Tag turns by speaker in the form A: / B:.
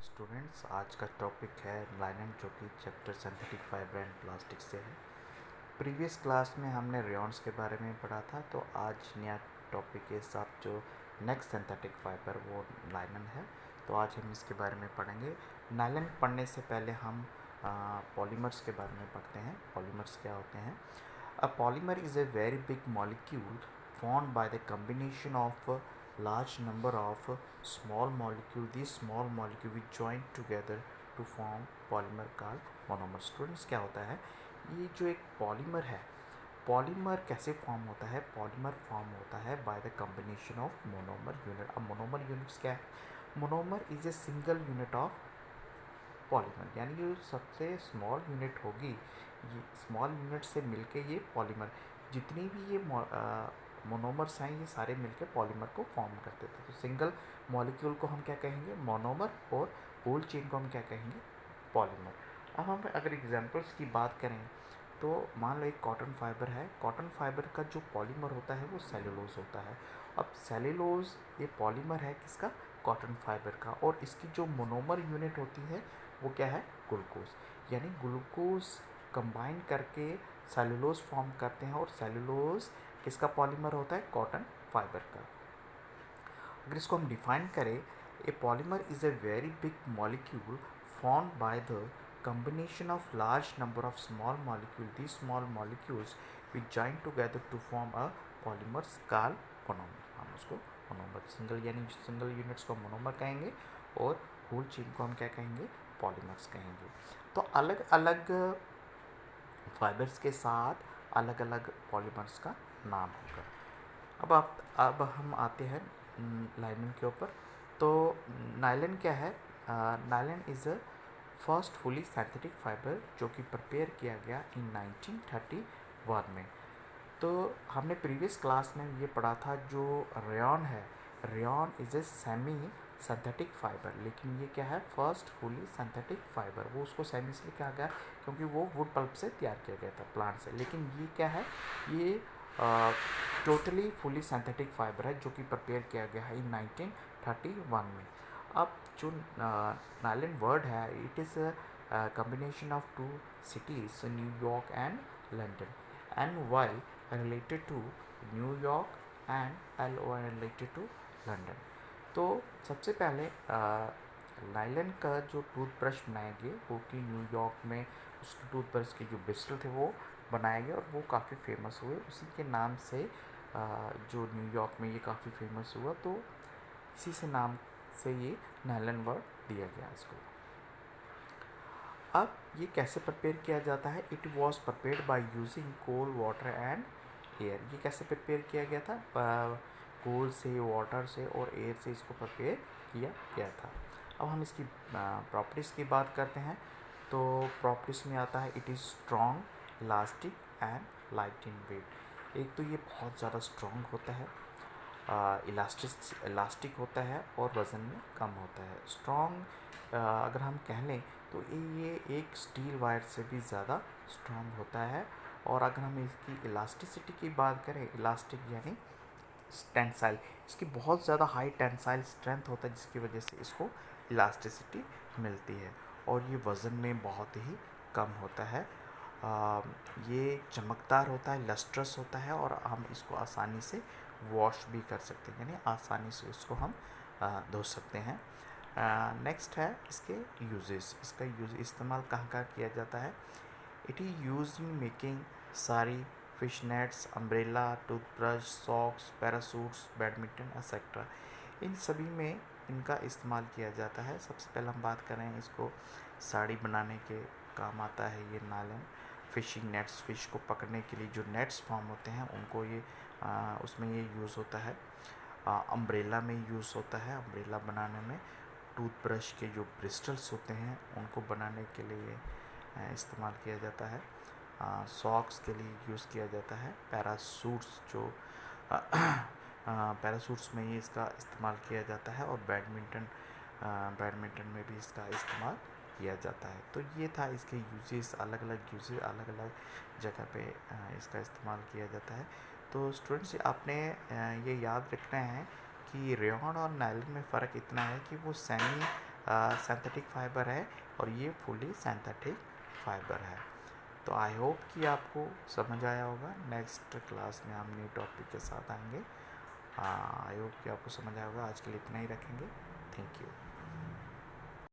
A: Students, आज का topic है नायलॉन, जो कि chapter synthetic fibre and plastic से है। प्रीवियस क्लास में हमने रेयॉन्स के बारे में पढ़ा था, तो आज नया टॉपिक के साथ जो नेक्स्ट सिंथेटिक फाइबर वो नायलॉन है। तो आज हम इसके बारे में पढ़ेंगे। नायलॉन पढ़ने से पहले हम पॉलीमर्स के बारे में पढ़ते हैं। पॉलीमर्स क्या होते हैं? A polymer is a very big molecule formed by the combination of a large number of small molecule. These small molecule which join together to form polymer called monomer. Students, क्या होता है ये जो एक polymer है? Polymer कैसे form होता है? पॉलीमर फॉर्म होता है by the combination of monomer unit. अब मोनोमर यूनिट्स क्या है? Monomer is a single unit of polymer, यानी जो सबसे स्मॉल यूनिट होगी, ये स्मॉल यूनिट से मिलके ये पॉलीमर, जितनी भी ये मोनोमर्स हैं, ये सारे मिलके पॉलीमर को फॉर्म करते थे। तो सिंगल मॉलिक्यूल को हम क्या कहेंगे? मोनोमर। और होल चेन को हम क्या कहेंगे? पॉलीमर। अब हम अगर एग्जांपल्स की बात करें तो मान लो एक कॉटन फाइबर है। कॉटन फाइबर का जो पॉलीमर होता है वो सेलुलोज होता है। अब सेलुलोज ये पॉलीमर है किसका? कॉटन फाइबर का। और इसकी जो मोनोमर यूनिट होती है वो क्या है? ग्लूकोज। यानी ग्लूकोज कंबाइन करके सेलुलोज फॉर्म करते हैं, और सेलुलोज किसका पॉलीमर होता है? कॉटन फाइबर का। अगर इसको हम डिफाइन करें, ए polymer is a very big molecule formed by the combination of large number of small molecule. These small molecules which join together to form a polymers called monomer. हम उसको monomer, single यानी single units को monomer कहेंगे, और whole chain को हम क्या कहेंगे? पॉलीमर्स कहेंगे। तो अलग अलग फाइबर्स के साथ अलग अलग पॉलीमर्स का नाम होगा। अब हम आते हैं नायलॉन के ऊपर। तो नायलॉन क्या है? Nylon is a first fully synthetic fibre जो कि प्रिपेयर किया गया इन 1931 में। तो हमने प्रीवियस क्लास में ये पढ़ा था, जो रेयॉन है, rayon is a semi synthetic fibre, लेकिन ये क्या है? First fully synthetic fibre. वो उसको सेमी इसलिए कहा गया क्योंकि वो वुड पल्प से तैयार किया गया था, प्लांट से। लेकिन ये क्या है? ये टोटली फुली सिंथेटिक फाइबर है जो कि प्रिपेयर किया गया है इन 1931 में। अब जो नायलॉन वर्ड है, it is combination of two cities, New York and London. NY related to New York and LO related to London. तो सबसे पहले नायलॉन का जो टूथब्रश बनाए गए वो कि न्यूयॉर्क में उसके टूथब्रश के जो ब्रिस्टल थे वो बनाए गए, और वो काफ़ी फेमस हुए। उसी के नाम से जो न्यूयॉर्क में ये काफ़ी फेमस हुआ, तो इसी से नाम से ये नायलॉन वर्ड दिया गया इसको। अब ये कैसे प्रिपेयर किया जाता है? It was prepared by using coal, water and air. ये कैसे प्रिपेयर किया गया था? कोल से, वाटर से और एयर से इसको प्रिपेयर किया गया था। अब हम इसकी प्रॉपर्टीज़ की बात करते हैं। तो प्रॉपर्टीज़ में आता है, it is strong, elastic and light in weight. एक तो ये बहुत ज़्यादा स्ट्रॉन्ग होता है, इलास्टिक होता है, और वज़न में कम होता है। स्ट्रॉन्ग अगर हम कह लें तो ये एक स्टील वायर से भी ज़्यादा स्ट्रॉन्ग होता है। और अगर हम इसकी इलास्टिसिटी की बात करें, इलास्टिक यानी टेंसाइल, इसकी बहुत ज़्यादा हाई टेंसाइल स्ट्रेंथ होता है, जिसकी वजह से इसको इलास्टिसिटी मिलती है। और ये वज़न में बहुत ही कम होता है। ये चमकदार होता है, लस्ट्रस होता है, और हम इसको आसानी से वॉश भी कर सकते हैं, यानी आसानी से इसको हम धो सकते हैं। नेक्स्ट है इसके यूजेस। इसका यूज इस्तेमाल कहाँ कहाँ किया जाता है? It is use in making sari, fish nets, umbrella, toothbrush, socks, parachutes, badminton etcetera. इन सभी में इनका इस्तेमाल किया जाता है। सबसे पहले हम बात करें, इसको साड़ी बनाने के काम आता है ये नायलॉन। फिशिंग नेट्स, फ़िश को पकड़ने के लिए जो नेट्स फॉर्म होते हैं उनको ये उसमें ये यूज़ होता है। अम्ब्रेला में यूज़ होता है, अम्ब्रेला बनाने में। टूथब्रश के जो ब्रिस्टल्स होते हैं उनको बनाने के लिए इस्तेमाल किया जाता है। सॉक्स के लिए यूज़ किया जाता है। पैरासूट्स जो पैरासूट्स में ही इसका इस्तेमाल किया जाता है, और बैडमिंटन में भी इसका इस्तेमाल किया जाता है। तो ये था इसके यूजेस, अलग अलग यूजेस, अलग अलग जगह पे इसका इस्तेमाल किया जाता है। तो स्टूडेंट्स, आपने ये याद रखना है कि रेयॉन और नायलॉन में फ़र्क इतना है कि वो सेमी सिंथेटिक फाइबर है और ये फुली सिंथेटिक फाइबर है। तो आई होप कि आपको समझ आया होगा। नेक्स्ट क्लास में हम न्यू टॉपिक के साथ आएंगे। आई होप कि आपको समझ आया होगा। आज के लिए इतना ही रखेंगे। Thank you.